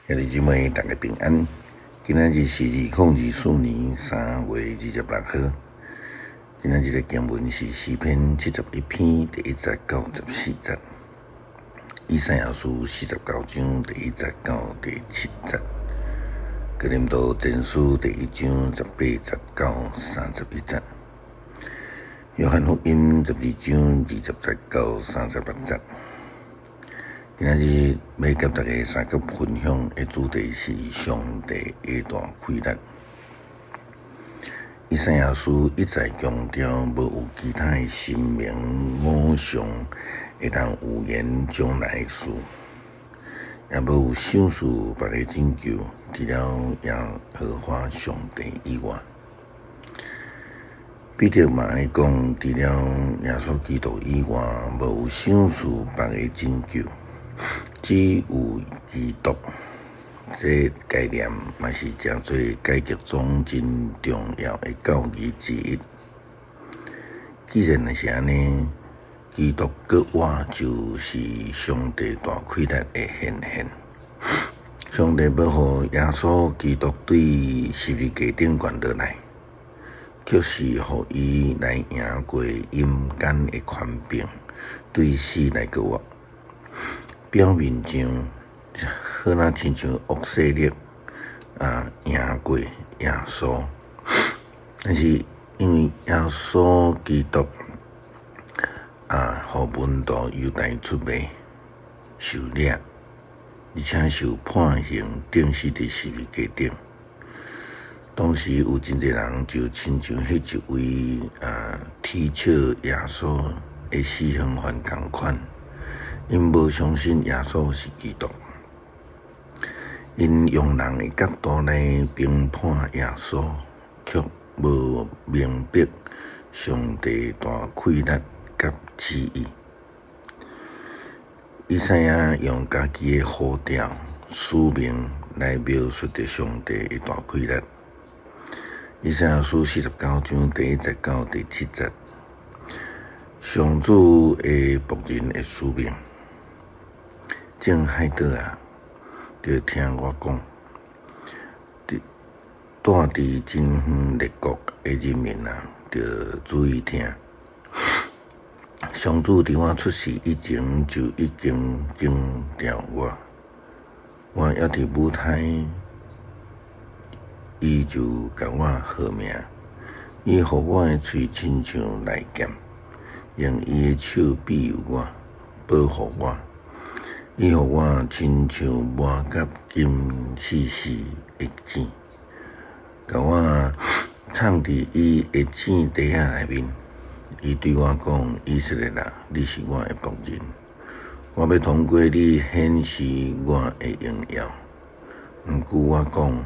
兄弟姊妹，大家平安。今仔日是2024年3月26号。今仔日的经文是诗篇71篇第1节到14节，以赛亚书49章第1节到第7节，哥林多前书第1章18节到31节，约翰福音12章20节到36节。今仔日要甲大家三个分享的主题是上帝的大开力。以赛亚书一再强调，无有其他的神明偶像会当预言将来的事，也无有想事别个拯救，除了耶和华上帝以外。彼得嘛会讲，除了耶稣基督以外，无有想事别个拯救。只有基督，这概念嘛是真侪解决中真重要的教义之一。既然是安尼，基督搁活就是上帝大开力的显现。上帝要互耶稣基督对十字架顶悬落来，却是互伊来赢过阴间的权柄，对死来搁活。表面上好像亲像恶势力赢过耶稣，但是因为耶稣基督互门徒犹太出卖受掠，而且受判刑钉死伫十字架顶。当时有真侪人就亲像迄一位踢笑耶稣的死方法同款。因无相信耶稣是基督，因用人的角度来评判耶稣，却无明白上帝大开力甲旨意。以赛亚用家己的呼调、使命来描述着上帝的大开力。以赛亚书49章第1节到第7节，上主的仆人的使命。正海岛就听我讲，住伫真远列国的人民就注意听。上主伫我出世以前就已经警告我，我还伫舞台，伊就甲我号命，伊互我的喙亲像利剑，用伊的手庇佑我，保护我。伊互我亲像磨甲金细细的剪，甲我藏伫伊的剪袋内面。伊对我讲：“以色列人，你是我的仆人，我要通过你显示我的荣耀。毋过我讲，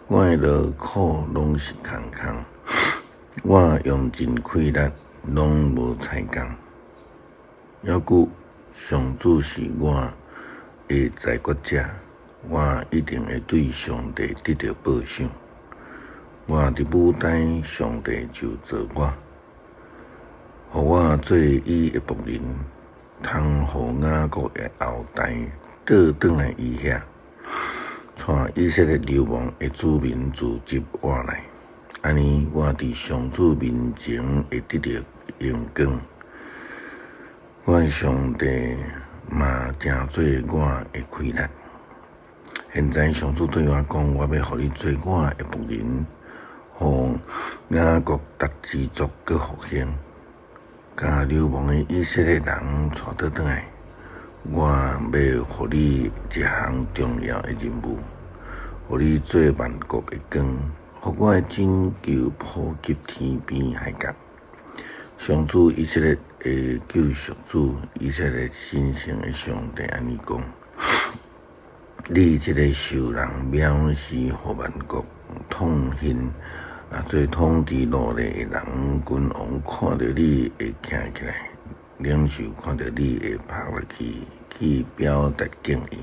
我的劳苦拢是空空，我用尽气力拢无采工。抑久。”上主是我的裁决者，我一定会对上帝得到报赏。我伫舞台，上帝就做我，互我做伊的仆人，通互雅各的后代倒转来伊遐，带以色列流亡的子民自入我来。安尼，我伫上主面前会得到荣光。我的上帝嘛正做我的开力。现在上主对我讲，我要互你做我的仆人，互雅各达支族搁复兴，甲流亡的以色列人带倒转来。我要互你一项重要的任务，互你做万国的光，互我的拯救普及天边海角。上主以色列的救赎主，以色列神圣的上帝安尼讲：你这个受人藐视，互万国痛恨做统治奴隶的人，君王看到你会站起来，领袖看到你会拍落去表达敬意。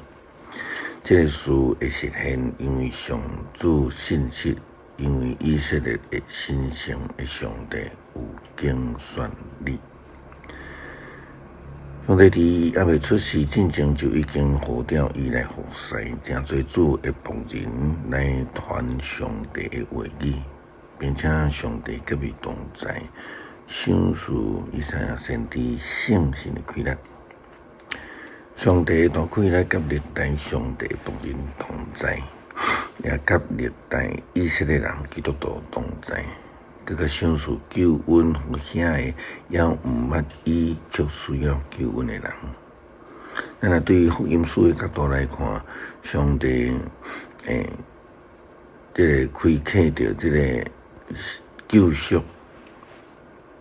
这个事会实现，因为上主信实。因为以色列的神圣的上帝有经选你。上帝伫还未出世之前，就已经呼召伊来服侍真侪主的仆人来传上帝的话语，并且上帝给予同在，赏赐以赛亚先知圣神的开力。上帝的大开力甲历代上帝的仆人同在，也甲历代以色列人基督徒同在。佮个享受救恩互遐个也毋捌伊却需要救恩的人。咱若对于福音书的角度来看，上帝这个开启着这个救赎、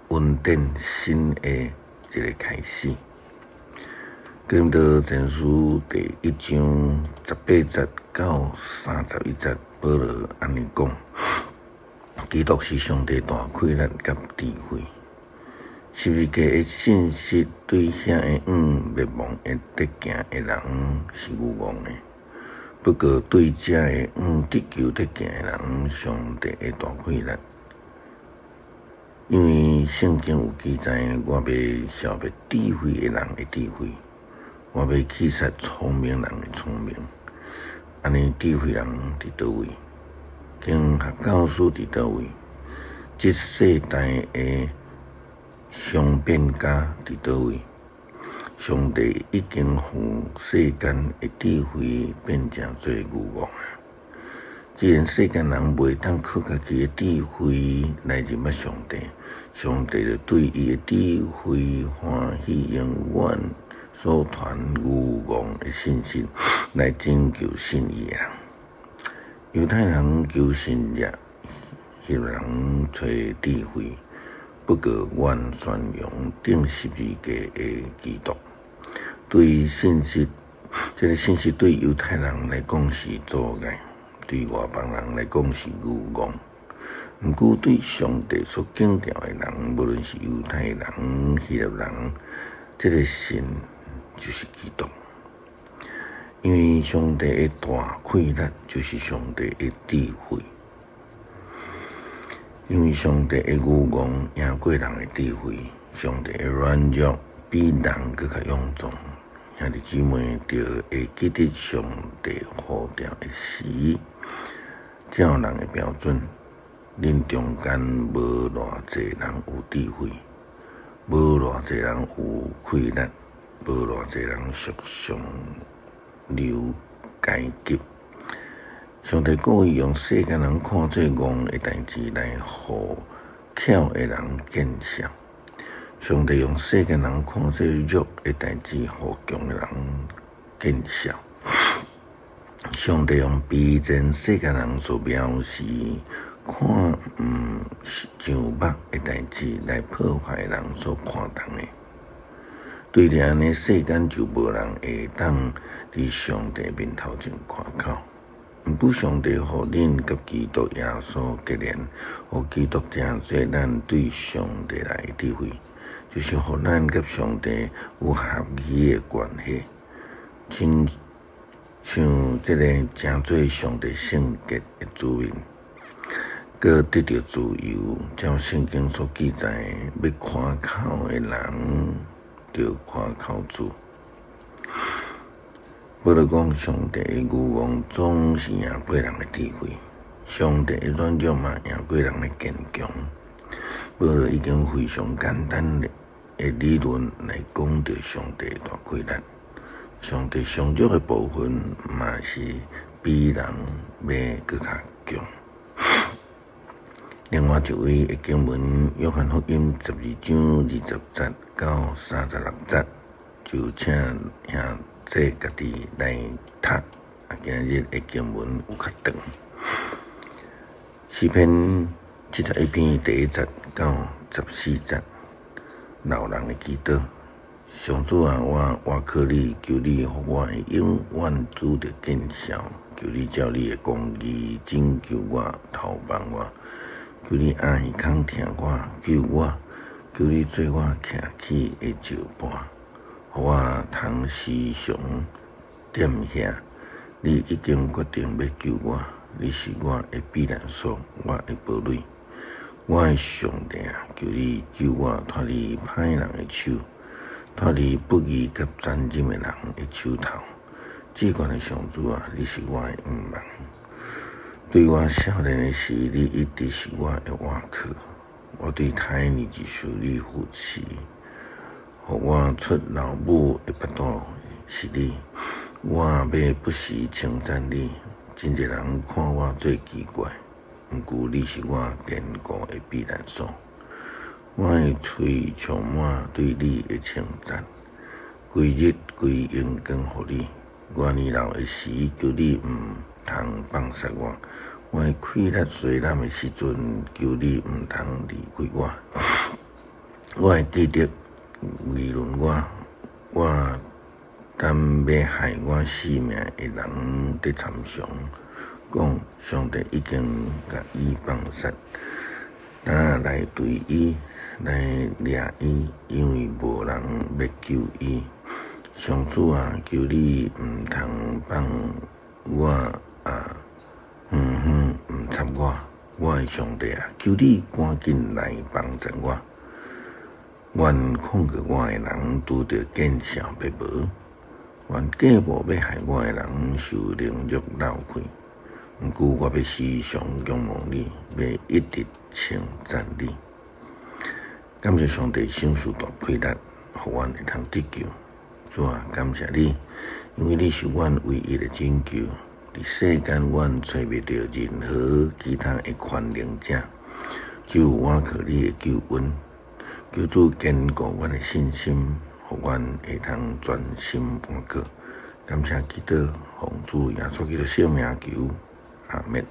恩典新的一个开始。哥林多前书第1章18节到31节，保罗安尼讲。基督是上帝大开力甲智慧，十字架的信息对遐个灭亡而得行的人是有望的，不过对这个得救得行的人，上帝的大开力，因为圣经有记载，我要消灭智慧的人的智慧，我要击杀聪明人的聪明。安尼智慧人伫倒位？经学教师伫倒位？这世代的商变家伫倒位？上帝已经互世间的智慧变成做愚妄啊！既然世间人袂当靠家己的智慧来认识上帝，上帝就对伊的智慧欢喜永远所传愚妄的信息来拯救信伊啊！犹太人求神业，希腊人找智慧，不过愿宣扬顶十字架的基督。对于信息，这个信息对犹太人来讲是阻碍，对外邦人来讲是愚妄。毋过对上帝所敬重的人，无论是犹太人、希腊人，这个神就是基督。因为上帝的大开力就是上帝的智慧，因为上帝的愚妄赢过人的智慧，上帝的软弱比人更加勇壮。兄弟姊妹，就会记得上帝呼召的时，照人的标准，恁中间无偌济人有智慧，无偌济人有开力，无偌济人属上流阶级。上帝故意用世间人看做戆的代志来互巧的人见笑，上帝用世间人看做弱的代志互强的人见笑。上帝用卑贱世间人所藐视看上目的代志来破坏人所看重的。对着安尼，世间就无人会当伫上帝面头前夸口。毋过上帝互恁甲基督耶稣结连，互基督正做咱对上帝来的智慧，就是互咱甲上帝有合宜的关系，亲像这个正做上帝圣洁的子民，佮得到自由。照圣经所记载，要夸口的人，就夸口主。保罗讲，上帝的愚妄总是赢过人的智慧，上帝的软弱嘛赢过人的坚强。保罗已经非常简单的理论来讲到上帝的大开力，上帝上弱的部分嘛是比人要更加强。另外一位的经文，约翰福音12章20节到36节，就请兄这家己来读。今日的经文有较长。诗篇71篇第1节到14节，老人的祈祷。上主啊，我靠你，求你互我永远拄着见效，求你照你的公义拯救我，投放我。求你安耳孔听我，救我。求你做我徛起的石板，互我通时常踮遐。你已经决定要救我，你是我的避难所，我的堡垒。我的上帝啊，求你救我脱离歹人的手，脱离不义甲战争的人的手头。至高的上主啊，你是我的愿望。对我少年的时，你一直是我的依靠。我对他的日子受你扶持，互我出老母的腹肚是你。我要不时称赞你。真侪人看我最奇怪，毋过你是我坚固的避难所。我的嘴充满对你的称赞，规日规夜光互你。我年老的时，求你毋通放杀我；我溃烂衰烂的时阵，求你毋通离开我。我会记得议论我但要害我性命的人伫参详，讲上帝已经甲伊放杀，但来对伊来掠伊，因为无人要救伊。上主啊，求你毋通放我毋插我的上帝啊，求你赶紧来帮助我。愿控告我的人拄着见笑要无，愿假冒要害我的人受凌辱闹开。毋过我要时常仰望你，要一直称赞你。感谢上帝赏赐大亏难，互阮会通得救。主啊，感谢你，因为你是阮唯一的拯救。伫世间，阮找袂到任何其他的权能者，只有我靠你的救恩。求主坚固阮的信心，互阮会通专心安靠。感谢基督，奉主耶稣基督圣名求，阿们。